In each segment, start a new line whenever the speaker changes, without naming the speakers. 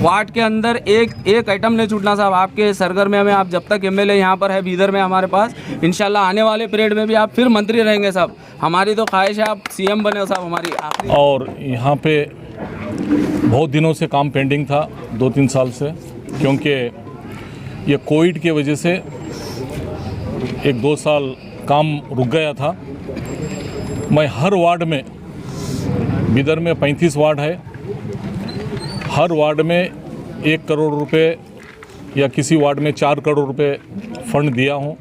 Ward के अंदर एक आइटम नहीं छूटना साहब। आपके सरगर्मी में आप जब तक एमएलए यहाँ पर है बीदर में हमारे पास, इंशाल्लाह आने वाले पीरियड में भी आप फिर मंत्री रहेंगे साहब। हमारी तो ख्वाहिश है आप सीएम बने साहब हमारी आखिरी।
और यहाँ पे बहुत दिनों से काम पेंडिंग था, 2-3 साल से, क्योंकि ये कोविड की वजह से 1-2 साल काम रुक गया था। मैं हर वार्ड में, बिदर में 35 वार्ड है, हर वार्ड में 1 करोड़ रुपए या किसी वार्ड में 4 करोड़ रुपए फंड दिया हूँ,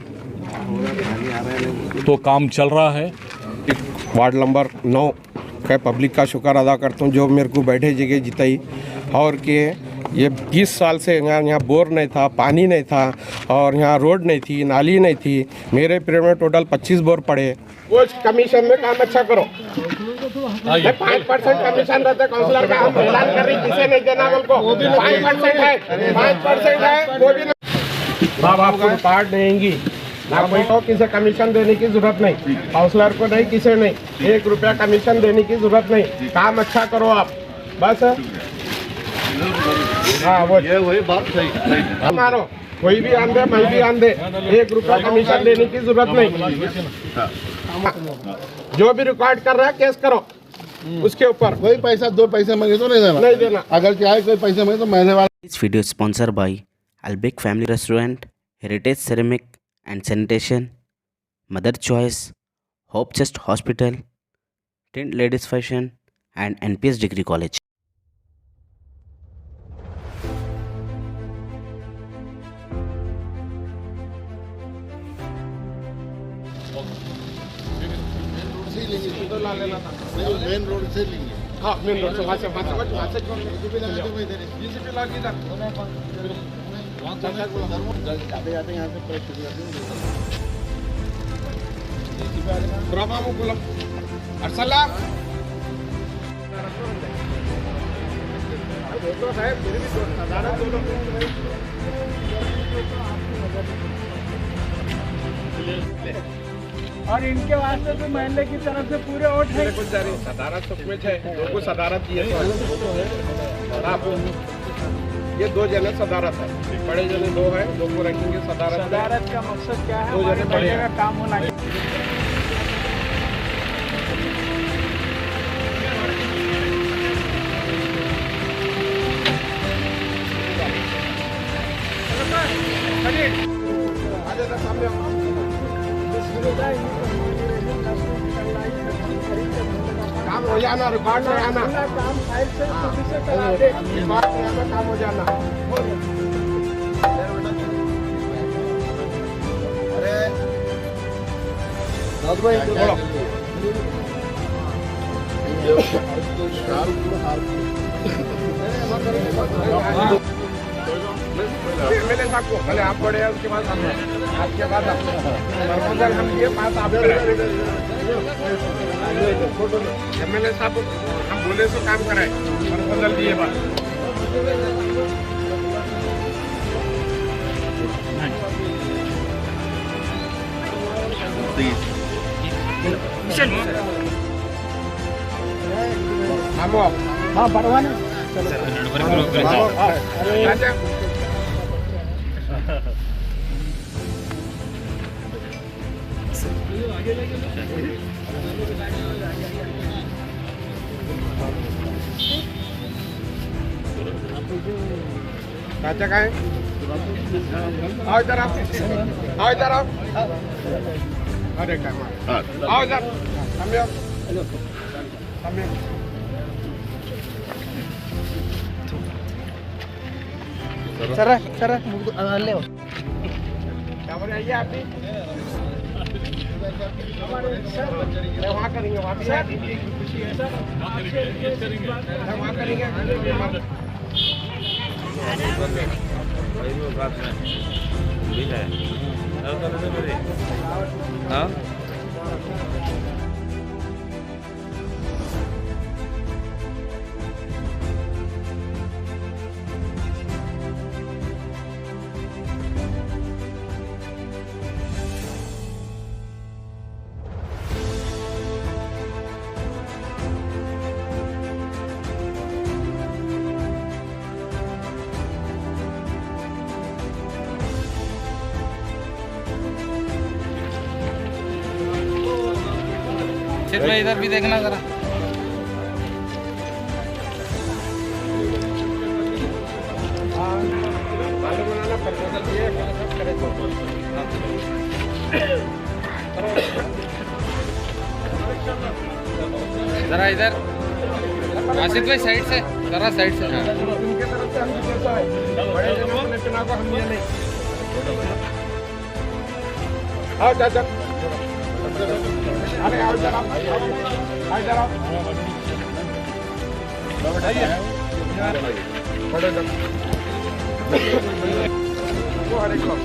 तो काम चल रहा है।
वार्ड नंबर 9 का पब्लिक का शुक्र अदा करता हूँ जो मेरे को बैठे जगह जिताई, और कि ये 20 साल से यहाँ बोर नहीं था, पानी नहीं था, और यहाँ रोड नहीं थी, नाली नहीं थी। मेरे पीरियड में टोटल 25 बोर पड़े। कुछ कमीशन में काम अच्छा करो। 5% कमीशन रहता है काउंसलर का, हम ऐलान कर रही किसे नहीं देना बोल को। 5% है वो भी बाप आपको कार्ड देंगी ना, कोई को किसी कमीशन देने की जरूरत नहीं, काउंसलर को नहीं, किसी नहीं 1 रुपया कमीशन देने की जरूरत नहीं। काम अच्छा करो आप बस। हाँ वो वही बात सही मारो, कोई भी आंदे मैं भी आंदे, 1 रुपया कमीशन देने की जरूरत नहीं। जो भी रिकॉर्ड कर रहा है केस करो उसके ऊपर।
कोई पैसा 2 पैसे मांगे तो नहीं देना। अगर चाहे कोई पैसे मांगे तो मैंने वाला।
This video is sponsored by Albek Family Restaurant, Heritage Ceramic and Sanitation, Mother Choice, Hope Chest Hospital, Tint Ladies Fashion and NPS Degree College.
Main road से लेंगे।
हाँ मेन रोड से वहाँ से
जाते जाते यहाँ से प्रेस
और इनके वास्ते तो महल्ले की तरफ से पूरे वोट है।
सदारत सब कुछ है, लोगों को सदारत दिए तो आप ये 2 जने सदारत है, बड़े जने 2 है, 2 को रखेंगे सदारत।
सदारत का मकसद क्या है?
2 जने बड़े
का काम होना चाहिए।
काम हो जाना, रिकॉर्ड में आना,
काम फाइल से खुद से करा दे,
रिकॉर्ड में आना, काम हो जाना। अरे दाद भाई बोलो। मेरे साथ को पहले आप पढ़े, उसके बाद हम, आपके बाद प्रपोजल हम ये बात आप एमएलए साहब हम बोले तो काम कराए, प्रपोजल दिए बात।
हाँ बढ़वाना।
चाचा का है, आओ इधर आओ, आओ इधर आओ। अरे क्या आओ इधर, समझो समझो।
सर ले
क्या बोले आइए आप भी, वहाँ करेंगे, वहाँ भी वहाँ करेंगे। हाँ
राशिद भाई इधर भी देखना जरा। जरा इधर राशिद भाई साइड से, जरा साइड से।
उनके तरफ से हम कैसा है बड़े लोगों ने चुनाव को हम दिया नहीं। आओ चाचा, अरे आओ जरा, आओ जरा, बताइए बड़े लोग वो हर एक लोग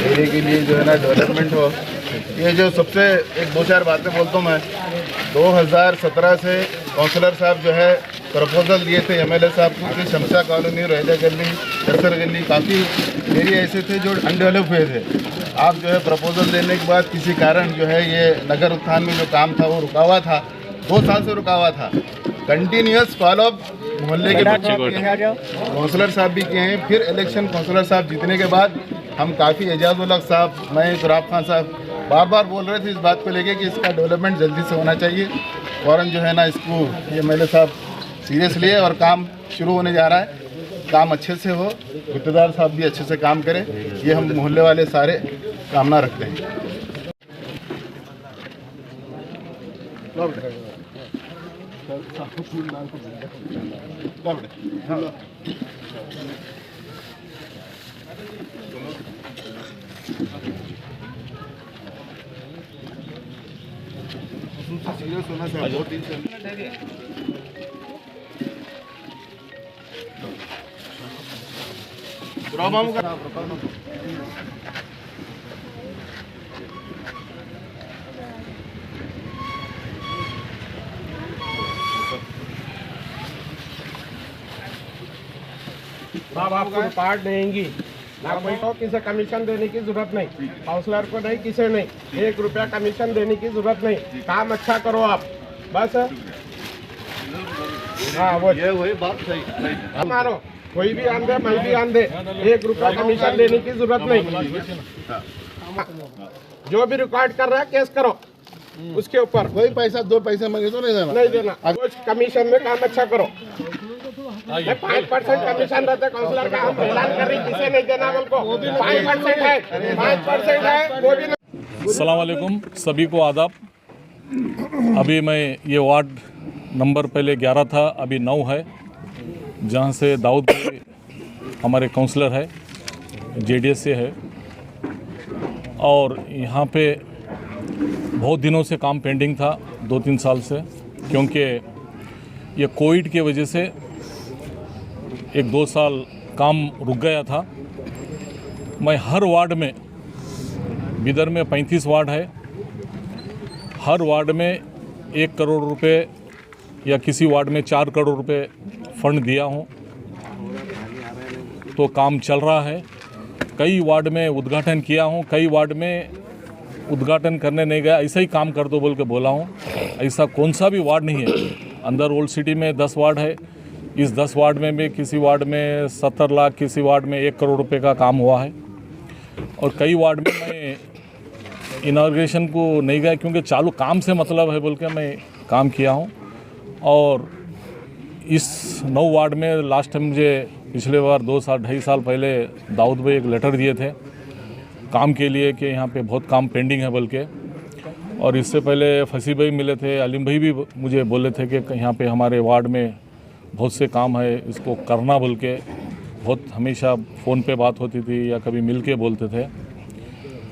एरिया के लिए जो है ना डेवलपमेंट हो, ये जो सबसे एक दो चार बातें बोलता हूँ मैं। 2017 से काउंसलर साहब जो है प्रपोजल दिए थे एमएलए साहब को कि शमशा कॉलोनी, रैजा गली, कसर गली, काफ़ी एरिया ऐसे थे जो अनडेवलप हुए थे। आप जो है प्रपोजल देने के बाद किसी कारण जो है ये नगर उत्थान में जो काम था वो रुका हुआ था, 2 साल से रुका हुआ था। कंटिन्यूस फॉलोअप मोहल्ले के काउंसलर साहब भी किए हैं। फिर इलेक्शन काउंसलर साहब जीतने के बाद हम काफ़ी एजाज उल हक साहब, मैं तुराब खान साहब बार बार बोल रहे थे इस बात को लेके कि इसका डेवलपमेंट जल्दी से होना चाहिए। फ़ौरन जो है ना इसको ये एमएलए साहब सीरियस लिए और काम शुरू होने जा रहा है। काम अच्छे से हो, गुत्तेदार साहब भी अच्छे से काम करें, ये हम मोहल्ले वाले सारे कामना रखते हैं। सीरियस होना चाहिए, बहुत दिन से मामू का
साहब आपको रिकॉर्ड देंगी ना, कोई को किसी कमीशन देने की जरूरत नहीं, काउंसलर को नहीं, किसी नहीं, 1 रुपया कमीशन देने की जरूरत नहीं। काम अच्छा करो आप बस। हाँ वो ये वही बात सही मारो, कोई भी आंदे मैं भी आंदे, 1 रुपया कमीशन देने की जरूरत नहीं। जो भी रिकॉर्ड कर रहा है केस करो उसके ऊपर।
कोई पैसा 2 पैसे मांगे तो नहीं देना।
कुछ कमीशन में काम अच्छा करो। 5% कमीशन रहता है काउंसलर का, हम ऐलान कर रही किसे नहीं देना बोलको। 5% है, 5% है वो भी।
अस्सलाम वालेकुम, सभी को आदाब। अभी मैं ये वार्ड नंबर पहले 11 था, अभी 9 है, जहाँ से दाऊद भाई हमारे काउंसलर है, जेडीएस से है। और यहाँ पे बहुत दिनों से काम पेंडिंग था, 2-3 साल से, क्योंकि ये कोविड की वजह से 1-2 साल काम रुक गया था। मैं हर वार्ड में, बिदर में 35 वार्ड है, हर वार्ड में 1 करोड़ रुपए या किसी वार्ड में 4 करोड़ रुपए फंड दिया हूँ, तो काम चल रहा है। कई वार्ड में उद्घाटन किया हूँ, कई वार्ड में उद्घाटन करने नहीं गया, ऐसा ही काम कर दो बोल के बोला हूँ। ऐसा कौन सा भी वार्ड नहीं है। अंदर ओल्ड सिटी में 10 वार्ड है, इस 10 वार्ड में भी किसी वार्ड में 70 लाख, किसी वार्ड में 1 करोड़ रुपए का काम हुआ है। और कई वार्ड में मैं इनॉग्रेशन को नहीं गया, क्योंकि चालू काम से मतलब है बोल के मैं काम किया हूँ। और इस 9 वार्ड में लास्ट टाइम मुझे पिछले बार 2-2.5 साल पहले दाऊद भाई एक लेटर दिए थे काम के लिए कि यहाँ पे बहुत काम पेंडिंग है बोल के। और इससे पहले फसी भाई मिले थे, अलीम भाई भी मुझे बोले थे कि यहाँ पे हमारे वार्ड में बहुत से काम है, इसको करना बोल के। बहुत हमेशा फ़ोन पे बात होती थी या कभी मिल के बोलते थे।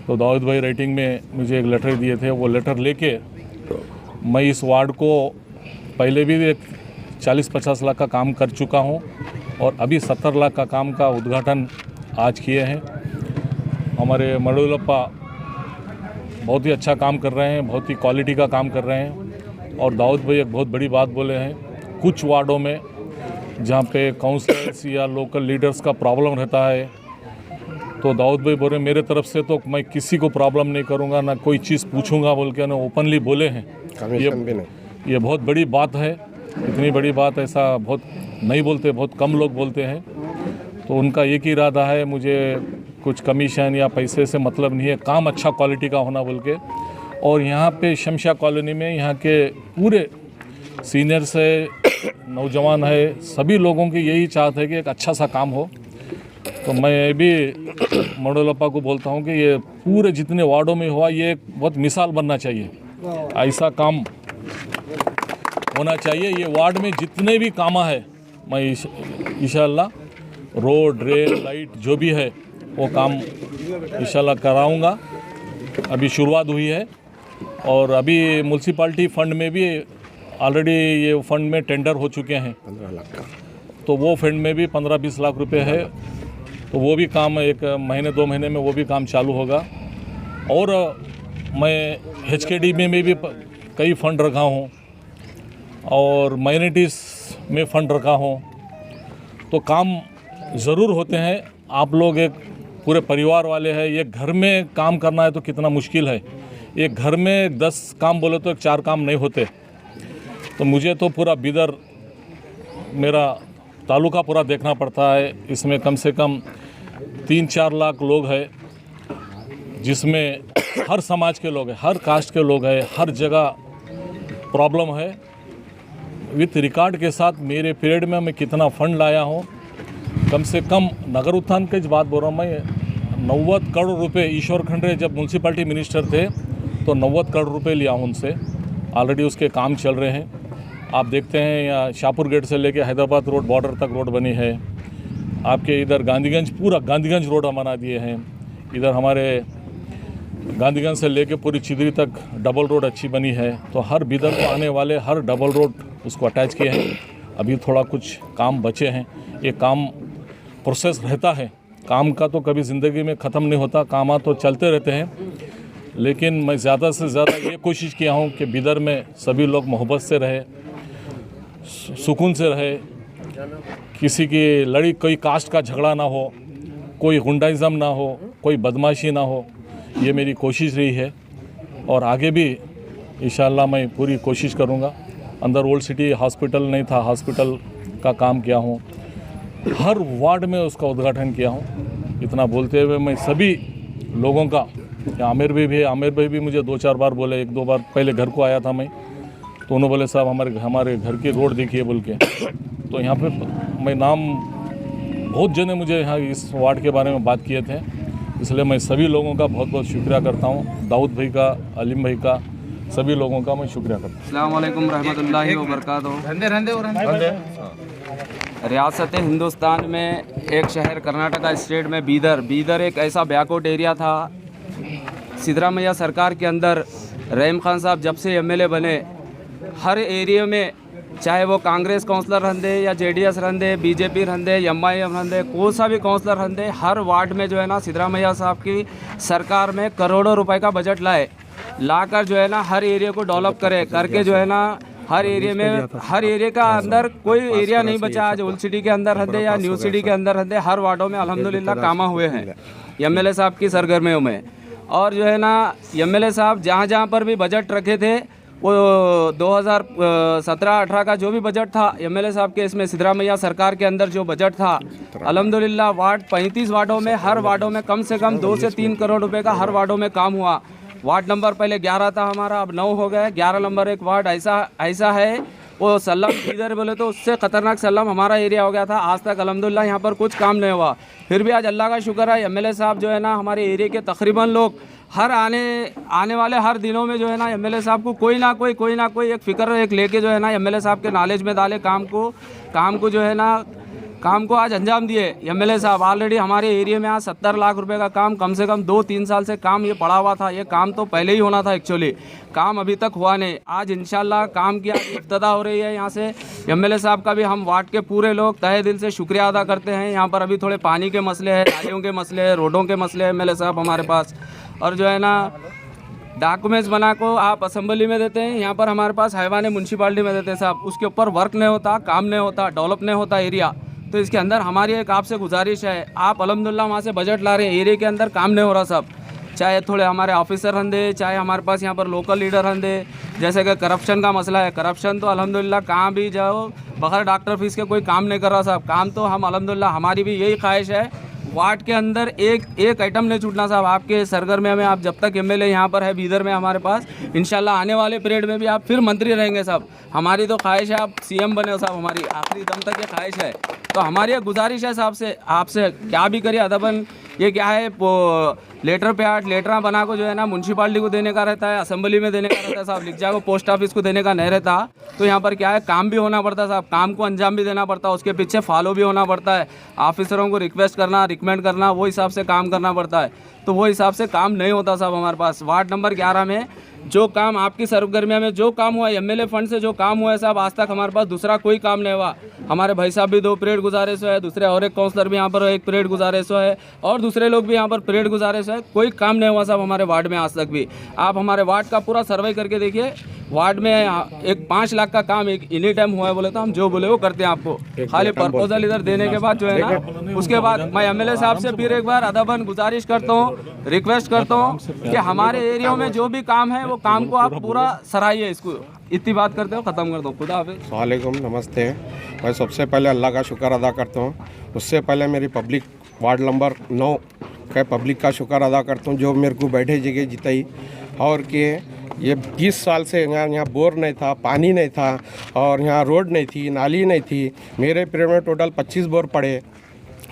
तो दाऊद भाई राइटिंग में मुझे एक लेटर दिए थे, वो लेटर लेके मैं इस वार्ड को पहले भी 40-50 लाख का काम कर चुका हूँ और अभी 70 लाख का काम का उद्घाटन आज किए हैं। हमारे मडुलप्पा बहुत ही अच्छा काम कर रहे हैं, बहुत ही क्वालिटी का काम कर रहे हैं। और दाऊद भाई एक बहुत बड़ी बात बोले हैं, कुछ वार्डों में जहाँ पे काउंसलर्स या लोकल लीडर्स का प्रॉब्लम रहता है तो दाऊद भाई बोले मेरे तरफ से तो मैं किसी को प्रॉब्लम नहीं करूँगा, ना कोई चीज़ पूछूंगा बोल के ना ओपनली बोले हैं। ये बहुत बड़ी बात है, इतनी बड़ी बात ऐसा बहुत नहीं बोलते, बहुत कम लोग बोलते हैं। तो उनका एक ही इरादा है, मुझे कुछ कमीशन या पैसे से मतलब नहीं है, काम अच्छा क्वालिटी का होना बोल के। और यहाँ पे शमशा कॉलोनी में यहाँ के पूरे सीनियर से नौजवान है, सभी लोगों की यही चाहत है कि एक अच्छा सा काम हो। तो मैं भी मडुलप्पा को बोलता हूँ कि ये पूरे जितने वार्डों में हुआ ये एक बहुत मिसाल बनना चाहिए, ऐसा काम होना चाहिए। ये वार्ड में जितने भी काम है मैं इंशाल्लाह रोड, रेल, लाइट जो भी है वो काम इंशाल्लाह कराऊंगा। अभी शुरुआत हुई है और अभी म्यूनसिपाल्टी फंड में भी ऑलरेडी ये फंड में टेंडर हो चुके हैं,
15 लाख का।
तो वो फंड में भी 15-20 लाख रुपए है, तो वो भी काम एक महीने 2 महीने में वो भी काम चालू होगा। और मैं HKD में भी कई फंड रखा हूँ और माइनॉरिटीज़ में फंड रखा हूँ, तो काम ज़रूर होते हैं। आप लोग एक पूरे परिवार वाले हैं, ये घर में काम करना है तो कितना मुश्किल है, एक घर में 10 काम बोले तो 4 काम नहीं होते। तो मुझे तो पूरा बीदर मेरा तालुका पूरा देखना पड़ता है, इसमें कम से कम 3-4 लाख लोग हैं, जिसमें हर समाज के लोग हैं, हर कास्ट के लोग हैं, हर जगह प्रॉब्लम है। विथ रिकॉर्ड के साथ मेरे पीरियड में मैं कितना फंड लाया हूँ, कम से कम नगर उत्थान की बात बोल रहा हूँ मैं, 90 करोड़ रुपए ईश्वर खंडरे जब म्यूनसिपाल्टी मिनिस्टर थे तो 90 करोड़ रुपए लिया हूँ उनसे, ऑलरेडी उसके काम चल रहे हैं। आप देखते हैं यहाँ शाहपुर गेट से लेके हैदराबाद रोड बॉर्डर तक रोड बनी है, आपके इधर गांधीगंज पूरा गांधीगंज रोड हम बना दिए हैं, इधर हमारे गांधीगंज से लेके पूरी चिदरी तक डबल रोड अच्छी बनी है। तो हर बिदर को आने वाले हर डबल रोड उसको अटैच किए हैं। अभी थोड़ा कुछ काम बचे हैं, ये काम प्रोसेस रहता है, काम का तो कभी ज़िंदगी में ख़त्म नहीं होता, काम तो चलते रहते हैं। लेकिन मैं ज़्यादा से ज़्यादा ये कोशिश किया हूँ कि बिदर में सभी लोग मोहब्बत से रहे, सुकून से रहे, किसी की लड़ी कोई कास्ट का झगड़ा ना हो, कोई गुंडाइज़म ना हो, कोई बदमाशी ना हो, ये मेरी कोशिश रही है और आगे भी इंशाल्लाह मैं पूरी कोशिश करूँगा। अंदर ओल्ड सिटी हॉस्पिटल नहीं था, हॉस्पिटल का काम किया हूँ, हर वार्ड में उसका उद्घाटन किया हूँ। इतना बोलते हुए मैं सभी लोगों का, आमिर भाई भी मुझे 2-4 बार बोले, 1-2 बार पहले घर को आया था मैं, तो उन्होंने बोले साहब हमारे घर की रोड देखिए बोल के। तो यहाँ पे मैं नाम बहुत जने मुझे यहाँ इस वार्ड के बारे में बात किए थे, इसलिए मैं सभी लोगों का बहुत बहुत शुक्रिया करता हूँ, दाऊद भाई का, अलीम भाई का, सभी लोगों का मैं शुक्रिया करता हूँ।
अस्सलाम वालेकुम रहमतुल्लाहि व बरकातहू। रियासत हिंदुस्तान में एक शहर कर्नाटका स्टेट में बीदर एक ऐसा बैकवर्ड एरिया था। सिद्धरामैया सरकार के अंदर रहीम खान साहब जब से MLA बने, हर एरिया में चाहे वो कांग्रेस काउंसलर रहंदे या JDS रहंदे, BJP रहंदे, MIM रहंदे, कोई सा भी काउंसलर रहंदे, हर वार्ड में जो है ना सिद्धरामैया साहब की सरकार में करोड़ों रुपए का बजट लाकर जो है ना हर एरिया को डेवलप करके जो है ना हर एरिया का अंदर कोई एरिया नहीं बचा। आज ओल्ड सिटी के अंदर रहते या न्यू सिटी के अंदर रहते, हर वार्डों में अल्हम्दुलिल्लाह कामा हुए हैं MLA साहब की सरगर्मियों में। और जो है ना MLA साहब जहाँ पर भी बजट रखे थे, वो 2017-18 का जो भी बजट था MLA साहब के, इसमें सिद्धरामैया सरकार के अंदर जो बजट था अल्हम्दुलिल्लाह 35 वार्डों में, हर वार्डों में कम से कम 2 से 3 करोड़ रुपए का हर वार्डों में काम हुआ। वार्ड नंबर पहले 11 था हमारा, अब 9 हो गया। 11 नंबर एक वार्ड ऐसा है, वो सल्लम इधर बोले तो उससे ख़तरनाक सल्लम हमारा एरिया हो गया था। आज तक अल्हम्दुलिल्लाह यहाँ पर कुछ काम नहीं हुआ, फिर भी आज अल्लाह का शुक्र है MLA साहब जो है ना हमारे एरिया के तकरीबन लोग हर आने वाले हर दिनों में जो है ना MLA साहब को कोई ना कोई एक फ़िक्र एक लेके जो है ना MLA साहब के नॉलेज में डाले काम को जो है ना काम को आज अंजाम दिए एमएलए साहब। ऑलरेडी हमारे एरिया में आज 70 लाख रुपए का काम कम से कम 2-3 साल से काम ये पड़ा हुआ था। ये काम तो पहले ही होना था एक्चुअली, काम अभी तक हुआ नहीं। आज इंशाल्लाह काम की आज इब्तिदा हो रही है। यहाँ से एमएलए साहब का भी हम वार्ड के पूरे लोग तहे दिल से शुक्रिया अदा करते हैं। यहाँ पर अभी थोड़े पानी के मसले हैं, नालियों के मसले हैं, रोडों के मसले हैं एमएलए साहब हमारे पास। और जो है ना डॉक्यूमेंट्स बना को आप असेंबली में देते हैं, यहाँ पर हमारे पास हैवान म्यूनसिपाल्टी में देते हैं साहब। उसके ऊपर वर्क नहीं होता, काम नहीं होता, डेवलप नहीं होता एरिया। तो इसके अंदर हमारी एक आपसे गुजारिश है, आप अल्हम्दुलिल्लाह वहाँ से बजट ला रहे हैं, एरिया के अंदर काम नहीं हो रहा साहब। चाहे थोड़े हमारे ऑफिसर हंदे, चाहे हमारे पास यहाँ पर लोकल लीडर हंदे, जैसे कि करप्शन का मसला है। करप्शन तो अल्हम्दुलिल्लाह कहाँ भी जाओ बगैर डॉक्टर फीस के कोई काम नहीं कर रहा साहब। काम तो हम अल्हम्दुलिल्लाह, हमारी भी यही ख्वाहिश है वार्ड के अंदर एक आइटम नहीं छूटना साहब। आपके सरगर्मे में आप जब तक एमएलए यहाँ पर है बीदर में हमारे पास, इंशाल्लाह आने वाले पीरियड में भी आप फिर मंत्री रहेंगे साहब। हमारी तो ख्वाहिश है आप सीएम बने हो साहब, हमारी आखिरी दम तक ये ख्वाहिश है। तो हमारी एक गुजारिश है साहब से, आपसे क्या भी करिए अदबन, ये क्या है लेटर पे आर्ट लेटरा बना को जो है ना म्यूनसिपाल्टी को देने का रहता है, असेंबली में देने का रहता है साहब, लिख जाओ पोस्ट ऑफिस को देने का नहीं रहता। तो यहाँ पर क्या है, काम भी होना पड़ता है साहब, काम को अंजाम भी देना पड़ता है, उसके पीछे फॉलो भी होना पड़ता है, ऑफिसरों को रिक्वेस्ट करना, रिकमेंड करना, वो हिसाब से काम करना पड़ता है। तो वो हिसाब से काम नहीं होता साहब हमारे पास। वार्ड नंबर 11 में जो काम आपकी सरगर्मिया में जो काम हुआ है, एमएलए फंड से जो काम हुआ है साहब, आज तक हमारे पास दूसरा कोई काम नहीं हुआ। हमारे भाई साहब भी 2 पीरियड गुजारे सो है, दूसरे और एक काउंसलर भी यहाँ पर 1 पीरियड गुजारे सो है, और दूसरे लोग भी यहाँ पर पीरियड गुजारे सो है। कोई काम नहीं हुआ साहब हमारे वार्ड में आज तक भी। आप हमारे वार्ड का पूरा सर्वे करके देखिए, वार्ड में एक 5 लाख का काम एक एनी टाइम हुआ है, बोले तो हम जो बोले वो करते हैं आपको। खाली प्रपोजल इधर देने के बाद जो है ना, उसके बाद मैं एमएलए साहब से फिर एक बार अदबन गुजारिश करता हूँ, रिक्वेस्ट करता हूँ कि हमारे एरिया में जो भी काम है वो काम को आप पूरा सराहिए। इसको इतनी बात करते हो, ख़त्म कर दो। खुदा हाफिज़।
वालेकुम, नमस्ते। मैं सबसे पहले अल्लाह का शुक्र अदा करता हूँ। उससे पहले मेरी पब्लिक वार्ड नंबर 9 के पब्लिक का शुक्र अदा करता हूँ, जो मेरे को बैठे जगह जिताई। और कि ये 20 साल से यहाँ बोर नहीं था, पानी नहीं था, और यहाँ रोड नहीं थी, नाली नहीं थी। मेरे पीरियड में टोटल 25 बोर पड़े,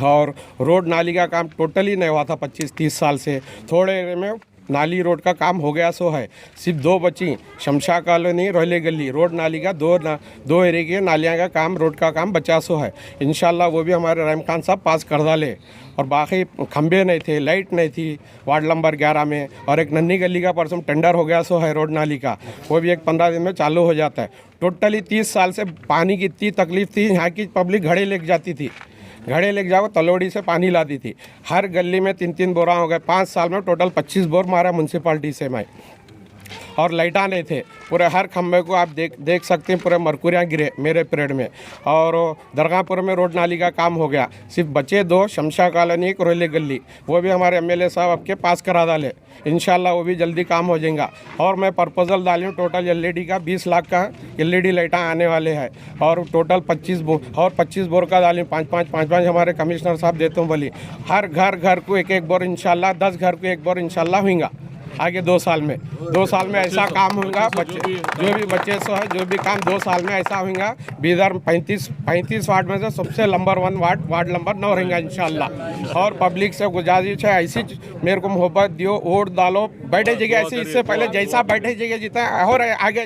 और रोड नाली का काम टोटली नहीं हुआ था 25-30 साल से। थोड़े एरिया में नाली रोड का काम हो गया सो है, सिर्फ 2 बची, शमशा कॉलोनी, रोहले गली, रोड नाली का 2 एरिया के नालियाँ का काम, रोड का काम बचा सो है। इंशाल्लाह वो भी हमारे रहम खान साहब पास कर डाले। और बाकी खंबे नहीं थे, लाइट नहीं थी वार्ड नंबर 11 में, और एक नन्ही गली का परसों टेंडर हो गया सो है रोड नाली का, वो भी एक 15 दिन में चालू हो जाता है। टोटली 30 साल से पानी की इतनी तकलीफ थी, यहाँ की पब्लिक घड़े लेके जाती थी, घड़े लेके जाओ तलोड़ी से पानी लाती थी। हर गली में 3-3 बोरा हो गए। 5 साल में टोटल 25 बोर मारा म्यूनसिपाल्टी से मैं। और लाइटा नहीं थे, पूरे हर खम्भे को आप देख सकते हैं, पूरे मरकुरियाँ गिरे मेरे पीरियड में। और दरगाहपुर में रोड नाली का काम हो गया, सिर्फ बचे 2, शमशा कॉलोनी, एक रोहले गली, वो भी हमारे एमएलए साहब आपके पास करा डाले। इंशाल्लाह वो भी जल्दी काम हो जाएगा। और मैं प्रपोजल डाली हूँ टोटल एलईडी का 20 लाख का एलईडी लाइटा आने वाले हैं, और टोटल 25 बोर का डाली, 5-5 हमारे कमिश्नर साहब देते हूँ बोली। हर घर को एक बोर इंशाल्लाह, 10 घर को 1 बोर इंशाल्लाह होगा आगे 2 साल में। 2 साल में ऐसा काम होगा, बच्चे जो भी बच्चे सो है, जो भी काम 2 साल में ऐसा होगा। बीदर 35 वार्ड में से सबसे नंबर 1 वार्ड नंबर 9 रहेगा इंशाल्लाह। और पब्लिक से गुजारिश है, ऐसी मेरे को मोहब्बत दियो, वोट डालो, बैठे जगह ऐसे, इससे पहले जैसा बैठे जगह जीता है और आगे